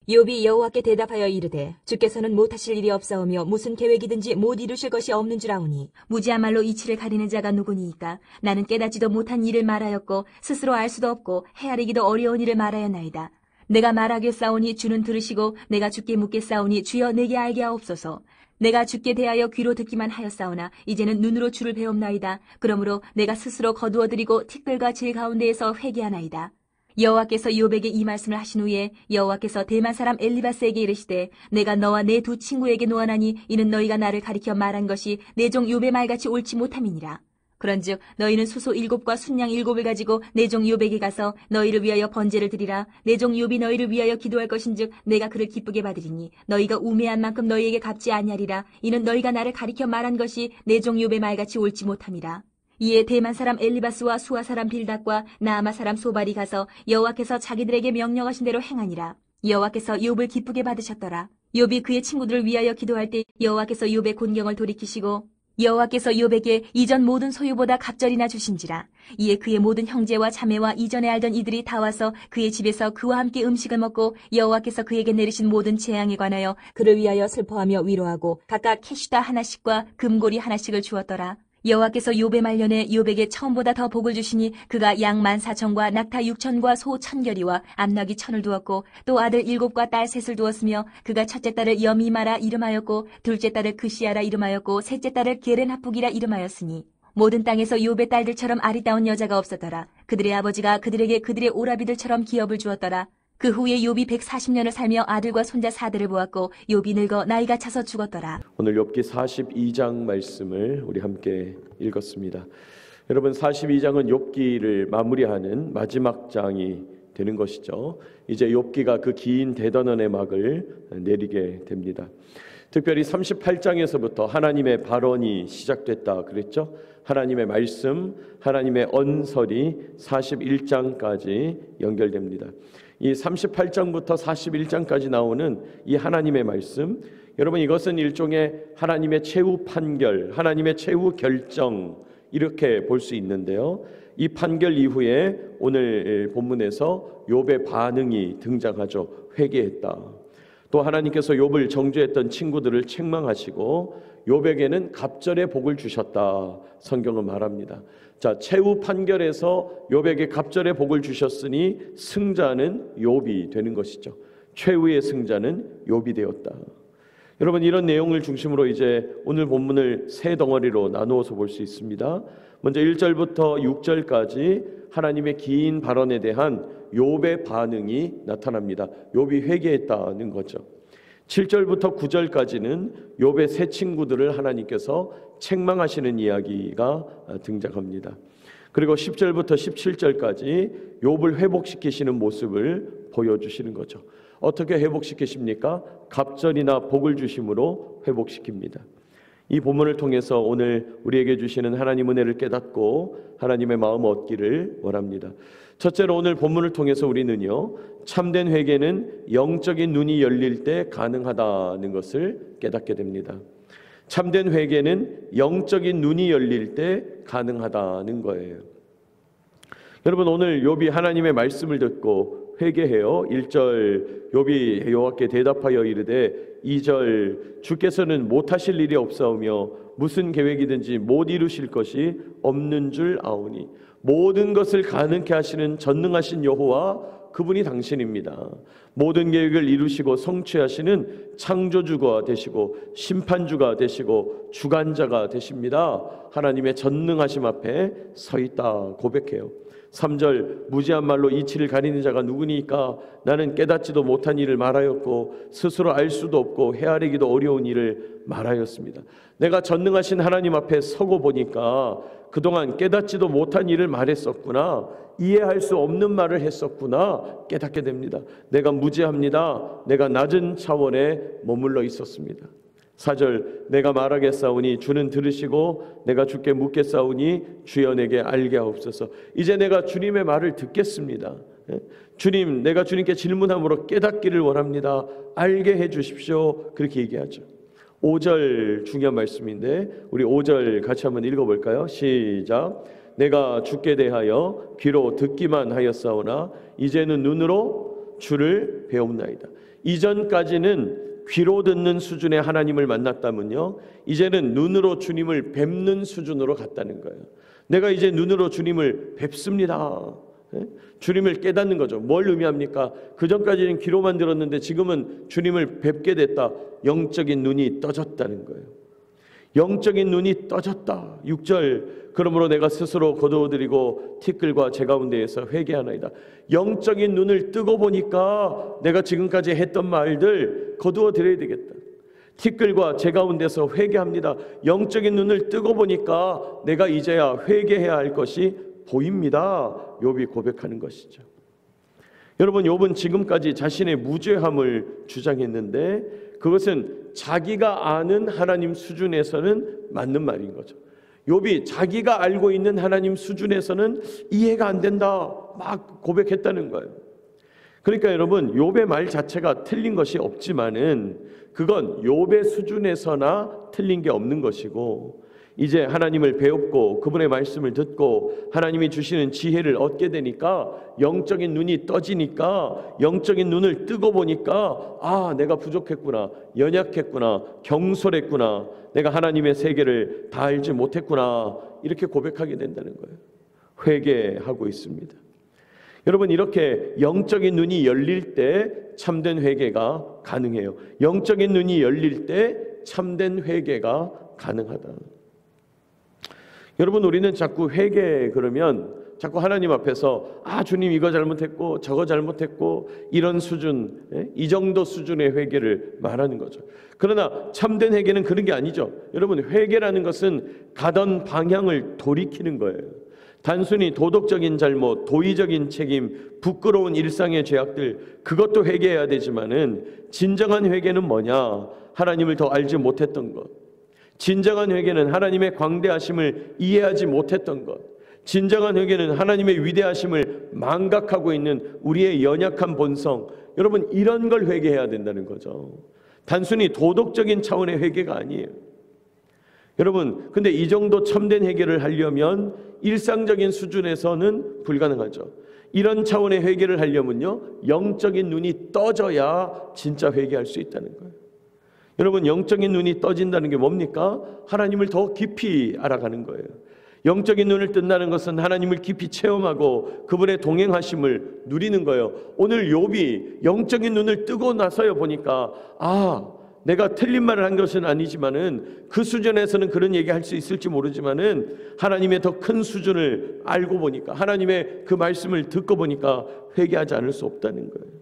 욥이 여호와께 대답하여 이르되 주께서는 못하실 일이 없사오며 무슨 계획이든지 못 이루실 것이 없는 줄 아오니 무지야말로 이치를 가리는 자가 누구니이까. 나는 깨닫지도 못한 일을 말하였고 스스로 알 수도 없고 헤아리기도 어려운 일을 말하였나이다. 내가 말하겠사오니 주는 들으시고 내가 주께 묻겠사오니 주여 내게 알게 하옵소서. 내가 주께 대하여 귀로 듣기만 하였사오나 이제는 눈으로 주를 배옵나이다. 그러므로 내가 스스로 거두어드리고 티끌과 질 가운데에서 회개하나이다. 여호와께서 욥에게 이 말씀을 하신 후에 여호와께서 대만 사람 엘리바스에게 이르시되 내가 너와 내 두 친구에게 노하나니 이는 너희가 나를 가리켜 말한 것이 내 종 욥의 말같이 옳지 못함이니라. 그런즉 너희는 수소 7과 순양 7을 가지고 내 종 욥에게 가서 너희를 위하여 번제를 드리라. 내 종 욥이 너희를 위하여 기도할 것인즉 내가 그를 기쁘게 받으리니 너희가 우매한 만큼 너희에게 갚지 아니하리라. 이는 너희가 나를 가리켜 말한 것이 내 종 욥의 말같이 옳지 못함이라. 이에 대만 사람 엘리바스와 수아 사람 빌닷과 나아마 사람 소발이 가서 여호와께서 자기들에게 명령하신 대로 행하니라. 여호와께서 욥을 기쁘게 받으셨더라. 욥이 그의 친구들을 위하여 기도할 때 여호와께서 욥의 곤경을 돌이키시고 여호와께서 욥에게 이전 모든 소유보다 갑절이나 주신지라. 이에 그의 모든 형제와 자매와 이전에 알던 이들이 다 와서 그의 집에서 그와 함께 음식을 먹고 여호와께서 그에게 내리신 모든 재앙에 관하여 그를 위하여 슬퍼하며 위로하고 각각 캐시다 하나씩과 금고리 하나씩을 주었더라. 여호와께서 욥의 말년에 욥에게 처음보다 더 복을 주시니 그가 양 14,000과 낙타 6,000과 소 1,000결이와 암나귀 1,000을 두었고 또 아들 7과 딸 3을 두었으며 그가 첫째 딸을 여미마라 이름하였고 둘째 딸을 그시아라 이름하였고 셋째 딸을 게렌하북이라 이름하였으니 모든 땅에서 욥의 딸들처럼 아리따운 여자가 없었더라. 그들의 아버지가 그들에게 그들의 오라비들처럼 기업을 주었더라. 그 후에 욥이 140년을 살며 아들과 손자 4대를 보았고 욥이 늙어 나이가 차서 죽었더라. 오늘 욥기 42장 말씀을 우리 함께 읽었습니다. 여러분, 42장은 욥기를 마무리하는 마지막 장이 되는 것이죠. 이제 욥기가 그 긴 대단원의 막을 내리게 됩니다. 특별히 38장에서부터 하나님의 발언이 시작됐다 그랬죠. 하나님의 말씀, 하나님의 언설이 41장까지 연결됩니다. 이 38장부터 41장까지 나오는 이 하나님의 말씀, 여러분 이것은 일종의 하나님의 최후 판결, 하나님의 최후 결정 이렇게 볼 수 있는데요. 이 판결 이후에 오늘 본문에서 욥의 반응이 등장하죠. 회개했다. 또 하나님께서 욥을 정죄했던 친구들을 책망하시고 욥에게는 갑절의 복을 주셨다. 성경은 말합니다. 자, 최후 판결에서 욥에게 갑절의 복을 주셨으니 승자는 욥이 되는 것이죠. 최후의 승자는 욥이 되었다. 여러분, 이런 내용을 중심으로 이제 오늘 본문을 세 덩어리로 나누어서 볼 수 있습니다. 먼저 1절부터 6절까지 하나님의 긴 발언에 대한 욥의 반응이 나타납니다. 욥이 회개했다는 거죠. 7절부터 9절까지는 욥의 세 친구들을 하나님께서 책망하시는 이야기가 등장합니다. 그리고 10절부터 17절까지 욥을 회복시키시는 모습을 보여주시는 거죠. 어떻게 회복시키십니까? 갑절이나 복을 주심으로 회복시킵니다. 이 본문을 통해서 오늘 우리에게 주시는 하나님 은혜를 깨닫고 하나님의 마음 얻기를 원합니다. 첫째로 오늘 본문을 통해서 우리는요, 참된 회개는 영적인 눈이 열릴 때 가능하다는 것을 깨닫게 됩니다. 참된 회개는 영적인 눈이 열릴 때 가능하다는 거예요. 여러분, 오늘 욥이 하나님의 말씀을 듣고 회개해요. 1절 욥이 여호와께 대답하여 이르되 2절 주께서는 못하실 일이 없사오며 무슨 계획이든지 못 이루실 것이 없는 줄 아오니 모든 것을 가능케 하시는 전능하신 여호와 그분이 당신입니다. 모든 계획을 이루시고 성취하시는 창조주가 되시고 심판주가 되시고 주관자가 되십니다. 하나님의 전능하심 앞에 서 있다 고백해요. 3절 무지한 말로 이치를 가리는 자가 누구니까 나는 깨닫지도 못한 일을 말하였고 스스로 알 수도 없고 헤아리기도 어려운 일을 말하였습니다. 내가 전능하신 하나님 앞에 서고 보니까 그동안 깨닫지도 못한 일을 말했었구나, 이해할 수 없는 말을 했었구나 깨닫게 됩니다. 내가 무지합니다. 내가 낮은 차원에 머물러 있었습니다. 4절 내가 말하겠사오니 주는 들으시고 내가 주께 묻겠사오니 주여 내게 알게 하옵소서. 이제 내가 주님의 말을 듣겠습니다. 주님, 내가 주님께 질문함으로 깨닫기를 원합니다. 알게 해 주십시오. 그렇게 얘기하죠. 5절 중요한 말씀인데 우리 5절 같이 한번 읽어볼까요? 시작. 내가 주께 대하여 귀로 듣기만 하였사오나 이제는 눈으로 주를 배웁나이다. 이전까지는 귀로 듣는 수준의 하나님을 만났다면요, 이제는 눈으로 주님을 뵙는 수준으로 갔다는 거예요. 내가 이제 눈으로 주님을 뵙습니다. 주님을 깨닫는 거죠. 뭘 의미합니까? 그전까지는 귀로만 들었는데 지금은 주님을 뵙게 됐다. 영적인 눈이 떠졌다는 거예요. 영적인 눈이 떠졌다. 6절, 그러므로 내가 스스로 거두어드리고 티끌과 제 가운데에서 회개하나이다. 영적인 눈을 뜨고 보니까 내가 지금까지 했던 말들 거두어드려야 되겠다. 티끌과 제 가운데서 회개합니다. 영적인 눈을 뜨고 보니까 내가 이제야 회개해야 할 것이 보입니다. 욥이 고백하는 것이죠. 여러분, 욥은 지금까지 자신의 무죄함을 주장했는데 그것은 자기가 아는 하나님 수준에서는 맞는 말인 거죠. 욥이 자기가 알고 있는 하나님 수준에서는 이해가 안 된다 막 고백했다는 거예요. 그러니까 여러분, 욥의 말 자체가 틀린 것이 없지만은 그건 욥의 수준에서나 틀린 게 없는 것이고, 이제 하나님을 배웠고 그분의 말씀을 듣고 하나님이 주시는 지혜를 얻게 되니까 영적인 눈이 떠지니까, 영적인 눈을 뜨고 보니까 아, 내가 부족했구나, 연약했구나, 경솔했구나, 내가 하나님의 세계를 다 알지 못했구나, 이렇게 고백하게 된다는 거예요. 회개하고 있습니다. 여러분, 이렇게 영적인 눈이 열릴 때 참된 회개가 가능해요. 영적인 눈이 열릴 때 참된 회개가 가능하다. 여러분, 우리는 자꾸 회개 그러면 자꾸 하나님 앞에서 아, 주님 이거 잘못했고 저거 잘못했고 이런 수준, 이 정도 수준의 회개를 말하는 거죠. 그러나 참된 회개는 그런 게 아니죠. 여러분, 회개라는 것은 가던 방향을 돌이키는 거예요. 단순히 도덕적인 잘못, 도의적인 책임, 부끄러운 일상의 죄악들, 그것도 회개해야 되지만은 진정한 회개는 뭐냐? 하나님을 더 알지 못했던 것. 진정한 회개는 하나님의 광대하심을 이해하지 못했던 것. 진정한 회개는 하나님의 위대하심을 망각하고 있는 우리의 연약한 본성. 여러분, 이런 걸 회개해야 된다는 거죠. 단순히 도덕적인 차원의 회개가 아니에요. 여러분, 근데 이 정도 참된 회개를 하려면 일상적인 수준에서는 불가능하죠. 이런 차원의 회개를 하려면요, 영적인 눈이 떠져야 진짜 회개할 수 있다는 거예요. 여러분, 영적인 눈이 떠진다는 게 뭡니까? 하나님을 더 깊이 알아가는 거예요. 영적인 눈을 뜬다는 것은 하나님을 깊이 체험하고 그분의 동행하심을 누리는 거예요. 오늘 욥이 영적인 눈을 뜨고 나서야 보니까 아, 내가 틀린 말을 한 것은 아니지만은 그 수준에서는 그런 얘기할 수 있을지 모르지만은 하나님의 더 큰 수준을 알고 보니까, 하나님의 그 말씀을 듣고 보니까 회개하지 않을 수 없다는 거예요.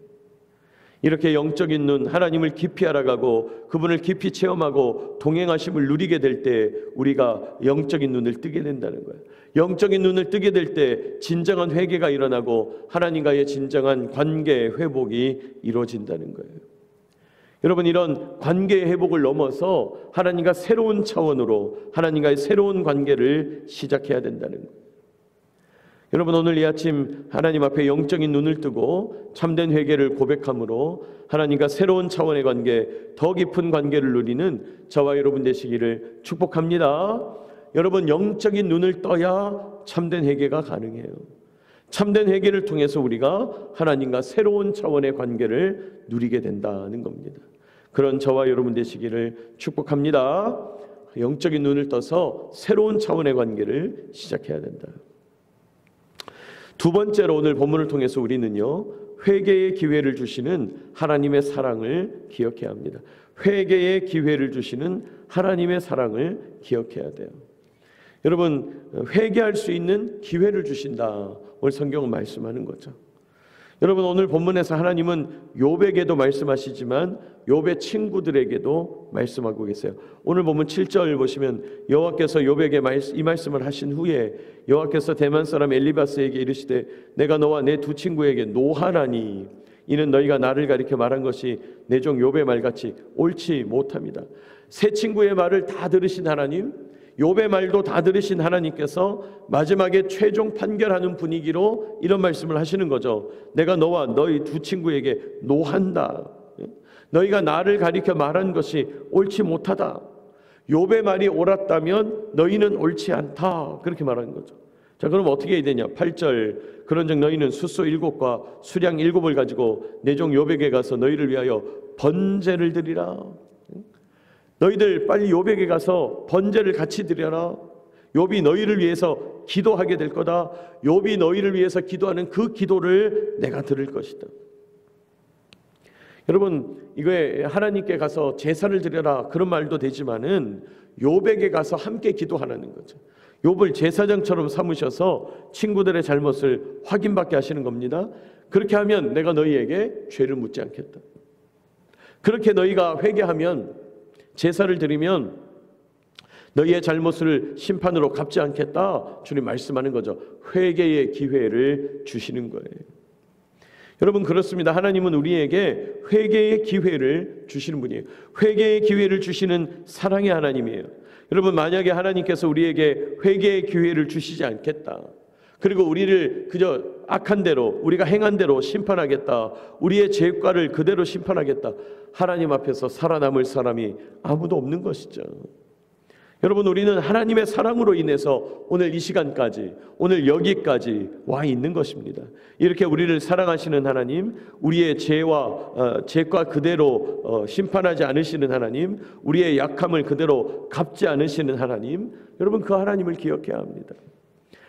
이렇게 영적인 눈, 하나님을 깊이 알아가고 그분을 깊이 체험하고 동행하심을 누리게 될 때 우리가 영적인 눈을 뜨게 된다는 거예요. 영적인 눈을 뜨게 될 때 진정한 회개가 일어나고 하나님과의 진정한 관계 회복이 이루어진다는 거예요. 여러분, 이런 관계의 회복을 넘어서 하나님과 새로운 차원으로 하나님과의 새로운 관계를 시작해야 된다는 거예요. 여러분, 오늘 이 아침 하나님 앞에 영적인 눈을 뜨고 참된 회개를 고백함으로 하나님과 새로운 차원의 관계, 더 깊은 관계를 누리는 저와 여러분 되시기를 축복합니다. 여러분, 영적인 눈을 떠야 참된 회개가 가능해요. 참된 회개를 통해서 우리가 하나님과 새로운 차원의 관계를 누리게 된다는 겁니다. 그런 저와 여러분 되시기를 축복합니다. 영적인 눈을 떠서 새로운 차원의 관계를 시작해야 된다. 두 번째로 오늘 본문을 통해서 우리는요, 회개의 기회를 주시는 하나님의 사랑을 기억해야 합니다. 회개의 기회를 주시는 하나님의 사랑을 기억해야 돼요. 여러분, 회개할 수 있는 기회를 주신다. 오늘 성경은 말씀하는 거죠. 여러분, 오늘 본문에서 하나님은 욥에게도 말씀하시지만 욥의 친구들에게도 말씀하고 계세요. 오늘 본문 7절 보시면 여호와께서 욥에게 이 말씀을 하신 후에 여호와께서 대만 사람 엘리바스에게 이르시되 내가 너와 내 두 친구에게 노하나니 이는 너희가 나를 가리켜 말한 것이 내 종 욥의 말같이 옳지 못합니다. 세 친구의 말을 다 들으신 하나님, 욥의 말도 다 들으신 하나님께서 마지막에 최종 판결하는 분위기로 이런 말씀을 하시는 거죠. 내가 너와 너희 두 친구에게 노한다. 너희가 나를 가리켜 말한 것이 옳지 못하다. 욥의 말이 옳았다면 너희는 옳지 않다. 그렇게 말하는 거죠. 자, 자, 그럼 어떻게 해야 되냐? 8절, 그런즉 너희는 숫소 7과 수량 7을 가지고 내 종 요백에 가서 너희를 위하여 번제를 드리라. 너희들 빨리 요백에 가서 번제를 같이 드려라. 욥이 너희를 위해서 기도하게 될 거다. 욥이 너희를 위해서 기도하는 그 기도를 내가 들을 것이다. 여러분, 이거에 하나님께 가서 제사를 드려라 그런 말도 되지만은 욥에게 가서 함께 기도하라는 거죠. 욥을 제사장처럼 삼으셔서 친구들의 잘못을 확인받게 하시는 겁니다. 그렇게 하면 내가 너희에게 죄를 묻지 않겠다. 그렇게 너희가 회개하면, 제사를 드리면 너희의 잘못을 심판으로 갚지 않겠다. 주님 말씀하는 거죠. 회개의 기회를 주시는 거예요. 여러분, 그렇습니다. 하나님은 우리에게 회개의 기회를 주시는 분이에요. 회개의 기회를 주시는 사랑의 하나님이에요. 여러분, 만약에 하나님께서 우리에게 회개의 기회를 주시지 않겠다, 그리고 우리를 그저 악한 대로, 우리가 행한 대로 심판하겠다, 우리의 죄과를 그대로 심판하겠다, 하나님 앞에서 살아남을 사람이 아무도 없는 것이죠. 여러분, 우리는 하나님의 사랑으로 인해서 오늘 이 시간까지, 오늘 여기까지 와 있는 것입니다. 이렇게 우리를 사랑하시는 하나님, 우리의 죄과 그대로 심판하지 않으시는 하나님, 우리의 약함을 그대로 갚지 않으시는 하나님, 여러분, 그 하나님을 기억해야 합니다.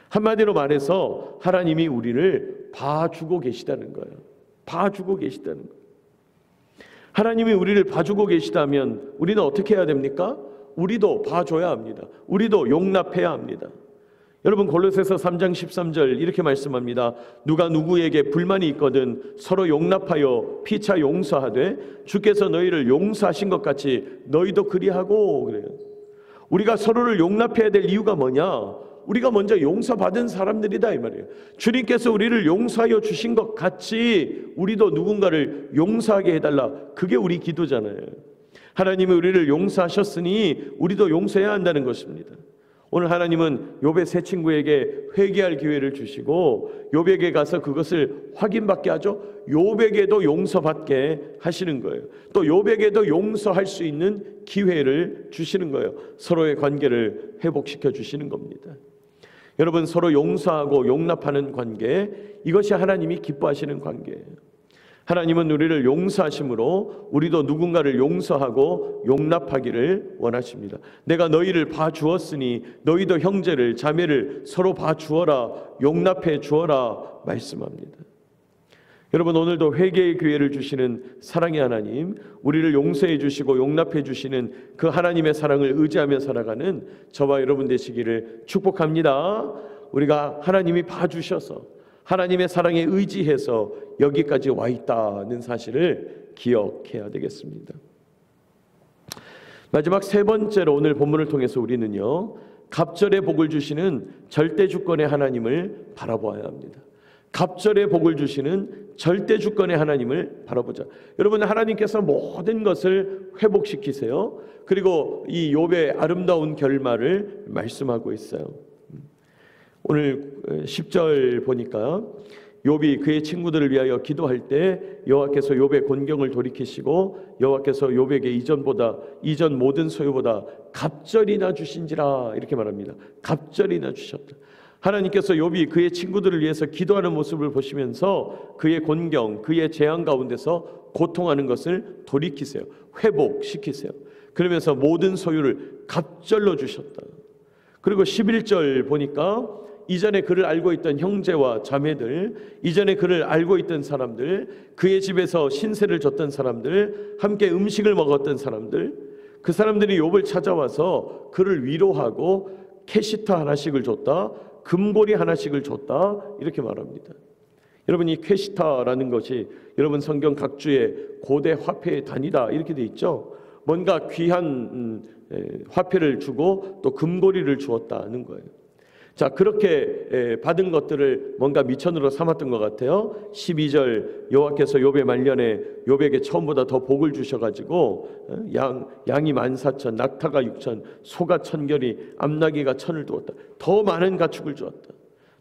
한마디로 말해서 하나님이 우리를 봐주고 계시다는 거예요. 봐주고 계시다는 거예요. 하나님이 우리를 봐주고 계시다면 우리는 어떻게 해야 됩니까? 우리도 봐줘야 합니다. 우리도 용납해야 합니다. 여러분, 골로새서 3장 13절 이렇게 말씀합니다. 누가 누구에게 불만이 있거든 서로 용납하여 피차 용서하되 주께서 너희를 용서하신 것 같이 너희도 그리하고. 그래요. 우리가 서로를 용납해야 될 이유가 뭐냐? 우리가 먼저 용서받은 사람들이다 이 말이에요. 주님께서 우리를 용서하여 주신 것 같이 우리도 누군가를 용서하게 해달라. 그게 우리 기도잖아요. 하나님이 우리를 용서하셨으니 우리도 용서해야 한다는 것입니다. 오늘 하나님은 욥의 세 친구에게 회개할 기회를 주시고 욥에게 가서 그것을 확인받게 하죠. 욥에게도 용서받게 하시는 거예요. 또 욥에게도 용서할 수 있는 기회를 주시는 거예요. 서로의 관계를 회복시켜 주시는 겁니다. 여러분, 서로 용서하고 용납하는 관계, 이것이 하나님이 기뻐하시는 관계예요. 하나님은 우리를 용서하심으로 우리도 누군가를 용서하고 용납하기를 원하십니다. 내가 너희를 봐주었으니 너희도 형제를 자매를 서로 봐주어라, 용납해 주어라 말씀합니다. 여러분, 오늘도 회개의 기회를 주시는 사랑의 하나님, 우리를 용서해 주시고 용납해 주시는 그 하나님의 사랑을 의지하며 살아가는 저와 여러분 되시기를 축복합니다. 우리가 하나님이 봐주셔서 하나님의 사랑에 의지해서 여기까지 와 있다는 사실을 기억해야 되겠습니다. 마지막 세 번째로 오늘 본문을 통해서 우리는요, 갑절의 복을 주시는 절대 주권의 하나님을 바라보아야 합니다. 갑절의 복을 주시는 절대 주권의 하나님을 바라보자. 여러분, 하나님께서 모든 것을 회복시키세요. 그리고 이 욥의 아름다운 결말을 말씀하고 있어요. 오늘 10절 보니까 욥이 그의 친구들을 위하여 기도할 때 여호와께서 욥의 곤경을 돌이키시고 여호와께서 욥에게 이전 모든 소유보다 갑절이나 주신지라 이렇게 말합니다. 갑절이나 주셨다. 하나님께서 욥이 그의 친구들을 위해서 기도하는 모습을 보시면서 그의 곤경, 그의 재앙 가운데서 고통하는 것을 돌이키세요. 회복시키세요. 그러면서 모든 소유를 갑절로 주셨다. 그리고 11절 보니까 이전에 그를 알고 있던 형제와 자매들, 이전에 그를 알고 있던 사람들, 그의 집에서 신세를 졌던 사람들, 함께 음식을 먹었던 사람들, 그 사람들이 욥을 찾아와서 그를 위로하고 캐시타 하나씩을 줬다, 금고리 하나씩을 줬다 이렇게 말합니다. 여러분, 이 캐시타라는 것이 여러분 성경 각주의 고대 화폐의 단위다 이렇게 돼 있죠. 뭔가 귀한 화폐를 주고 또 금고리를 주었다는 거예요. 자, 그렇게 받은 것들을 뭔가 미천으로 삼았던 것 같아요. 12절 여호와께서 욥의 말년에 욥에게 처음보다 더 복을 주셔가지고 양이 14,000, 낙타가 6,000, 소가 1,000결이, 암나귀가 1,000을 두었다. 더 많은 가축을 주었다.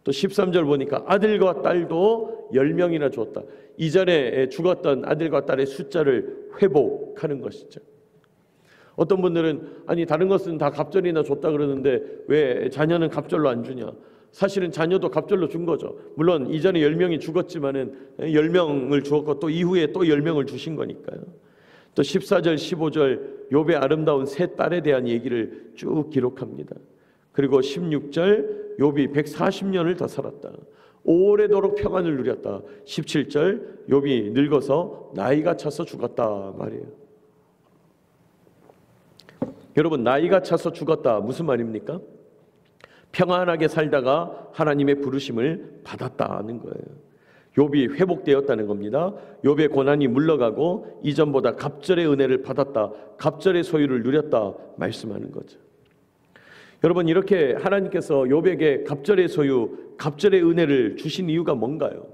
또 13절 보니까 아들과 딸도 10명이나 주었다. 이전에 죽었던 아들과 딸의 숫자를 회복하는 것이죠. 어떤 분들은 아니 다른 것은 다 갑절이나 줬다 그러는데 왜 자녀는 갑절로 안 주냐? 사실은 자녀도 갑절로 준 거죠. 물론 이전에 10명이 죽었지만은 10명을 주었고 또 이후에 또 10명을 주신 거니까요. 또 14절 15절 욥의 아름다운 세 딸에 대한 얘기를 쭉 기록합니다. 그리고 16절 욥이 140년을 더 살았다. 오래도록 평안을 누렸다. 17절 욥이 늙어서 나이가 차서 죽었다 말이에요. 여러분, 나이가 차서 죽었다 무슨 말입니까? 평안하게 살다가 하나님의 부르심을 받았다는 거예요. 욥이 회복되었다는 겁니다. 욥의 고난이 물러가고 이전보다 갑절의 은혜를 받았다, 갑절의 소유를 누렸다 말씀하는 거죠. 여러분, 이렇게 하나님께서 욥에게 갑절의 소유, 갑절의 은혜를 주신 이유가 뭔가요?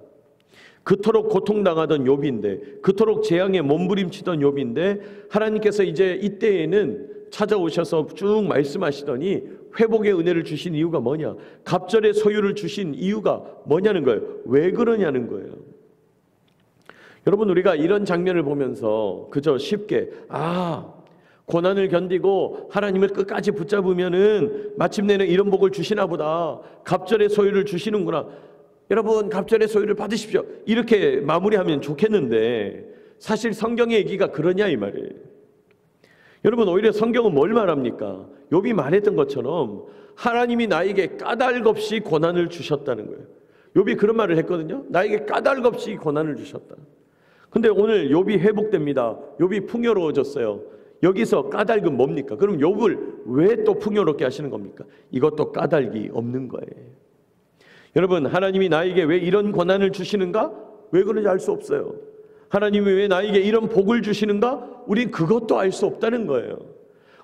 그토록 고통당하던 욥인데, 그토록 재앙에 몸부림치던 욥인데 하나님께서 이제 이때에는 찾아오셔서 쭉 말씀하시더니 회복의 은혜를 주신 이유가 뭐냐? 갑절의 소유를 주신 이유가 뭐냐는 거예요. 왜 그러냐는 거예요. 여러분, 우리가 이런 장면을 보면서 그저 쉽게 고난을 견디고 하나님을 끝까지 붙잡으면은 마침내는 이런 복을 주시나 보다, 갑절의 소유를 주시는구나, 여러분 갑절의 소유를 받으십시오, 이렇게 마무리하면 좋겠는데 사실 성경의 얘기가 그러냐 이 말이에요. 여러분, 오히려 성경은 뭘 말합니까? 욥이 말했던 것처럼 하나님이 나에게 까닭 없이 고난을 주셨다는 거예요. 욥이 그런 말을 했거든요. 나에게 까닭 없이 고난을 주셨다. 근데 오늘 욥이 회복됩니다. 욥이 풍요로워졌어요. 여기서 까닭은 뭡니까? 그럼 욥을 왜 또 풍요롭게 하시는 겁니까? 이것도 까닭이 없는 거예요. 여러분, 하나님이 나에게 왜 이런 고난을 주시는가? 왜 그런지 알 수 없어요. 하나님이 왜 나에게 이런 복을 주시는가? 우린 그것도 알 수 없다는 거예요.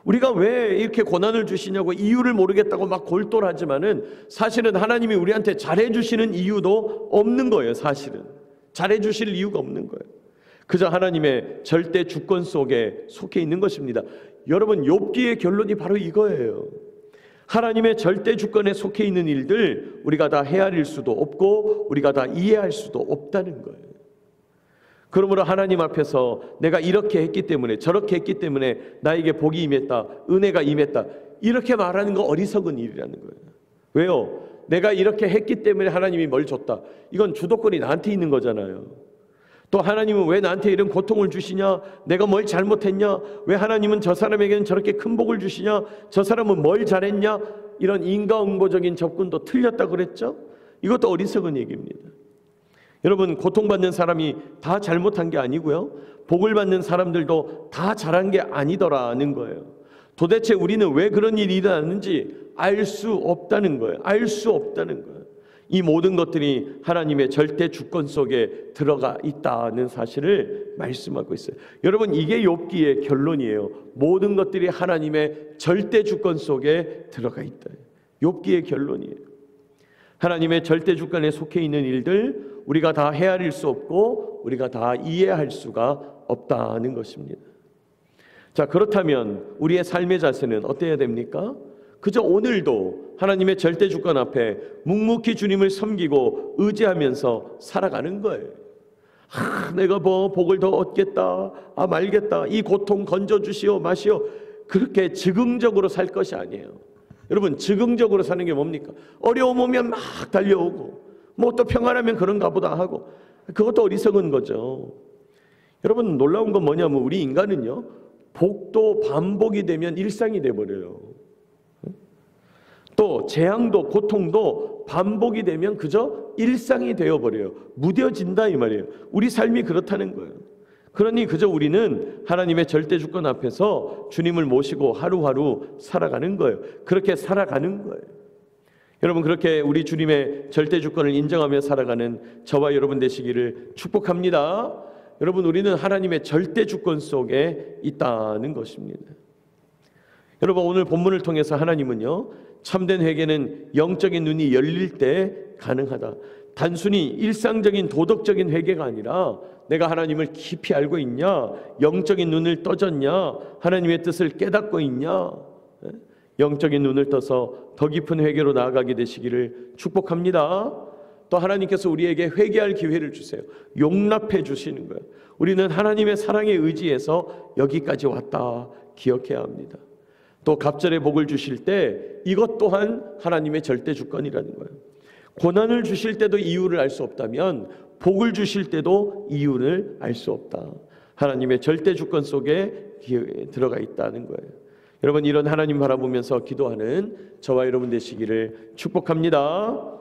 우리가 왜 이렇게 고난을 주시냐고 이유를 모르겠다고 막 골똘하지만은 사실은 하나님이 우리한테 잘해주시는 이유도 없는 거예요. 사실은 잘해주실 이유가 없는 거예요. 그저 하나님의 절대 주권 속에 속해 있는 것입니다. 여러분, 욥기의 결론이 바로 이거예요. 하나님의 절대 주권에 속해 있는 일들 우리가 다 헤아릴 수도 없고 우리가 다 이해할 수도 없다는 거예요. 그러므로 하나님 앞에서 내가 이렇게 했기 때문에, 저렇게 했기 때문에 나에게 복이 임했다, 은혜가 임했다, 이렇게 말하는 거 어리석은 일이라는 거예요. 왜요? 내가 이렇게 했기 때문에 하나님이 뭘 줬다, 이건 주도권이 나한테 있는 거잖아요. 또 하나님은 왜 나한테 이런 고통을 주시냐, 내가 뭘 잘못했냐, 왜 하나님은 저 사람에게는 저렇게 큰 복을 주시냐, 저 사람은 뭘 잘했냐, 이런 인과응보적인 접근도 틀렸다고 그랬죠. 이것도 어리석은 얘기입니다. 여러분, 고통받는 사람이 다 잘못한 게 아니고요, 복을 받는 사람들도 다 잘한 게 아니더라는 거예요. 도대체 우리는 왜 그런 일이 일어났는지 알 수 없다는 거예요. 알 수 없다는 거예요. 이 모든 것들이 하나님의 절대 주권 속에 들어가 있다는 사실을 말씀하고 있어요. 여러분, 이게 욥기의 결론이에요. 모든 것들이 하나님의 절대 주권 속에 들어가 있다. 욥기의 결론이에요. 하나님의 절대 주권에 속해 있는 일들 우리가 다 헤아릴 수 없고 우리가 다 이해할 수가 없다는 것입니다. 자, 그렇다면 우리의 삶의 자세는 어때야 됩니까? 그저 오늘도 하나님의 절대 주권 앞에 묵묵히 주님을 섬기고 의지하면서 살아가는 거예요. 내가 복을 더 얻겠다, 말겠다, 이 고통 건져주시오 마시오, 그렇게 즉흥적으로 살 것이 아니에요. 여러분, 즉흥적으로 사는 게 뭡니까? 어려움 오면 막 달려오고, 뭐 또 평안하면 그런가 보다 하고, 그것도 어리석은 거죠. 여러분, 놀라운 건 뭐냐면 우리 인간은요, 복도 반복이 되면 일상이 돼버려요. 또 재앙도 고통도 반복이 되면 그저 일상이 되어버려요. 무뎌진다 이 말이에요. 우리 삶이 그렇다는 거예요. 그러니 그저 우리는 하나님의 절대 주권 앞에서 주님을 모시고 하루하루 살아가는 거예요. 그렇게 살아가는 거예요. 여러분, 그렇게 우리 주님의 절대 주권을 인정하며 살아가는 저와 여러분 되시기를 축복합니다. 여러분, 우리는 하나님의 절대 주권 속에 있다는 것입니다. 여러분, 오늘 본문을 통해서 하나님은요, 참된 회개는 영적인 눈이 열릴 때 가능하다. 단순히 일상적인 도덕적인 회개가 아니라 내가 하나님을 깊이 알고 있냐, 영적인 눈을 떠졌냐, 하나님의 뜻을 깨닫고 있냐, 영적인 눈을 떠서 더 깊은 회개로 나아가게 되시기를 축복합니다. 또 하나님께서 우리에게 회개할 기회를 주세요. 용납해 주시는 거예요. 우리는 하나님의 사랑에 의지해서 여기까지 왔다 기억해야 합니다. 또 갑절의 복을 주실 때 이것 또한 하나님의 절대 주권이라는 거예요. 고난을 주실 때도 이유를 알 수 없다면 복을 주실 때도 이유를 알 수 없다. 하나님의 절대 주권 속에 들어가 있다는 거예요. 여러분, 이런 하나님 바라보면서 기도하는 저와 여러분 되시기를 축복합니다.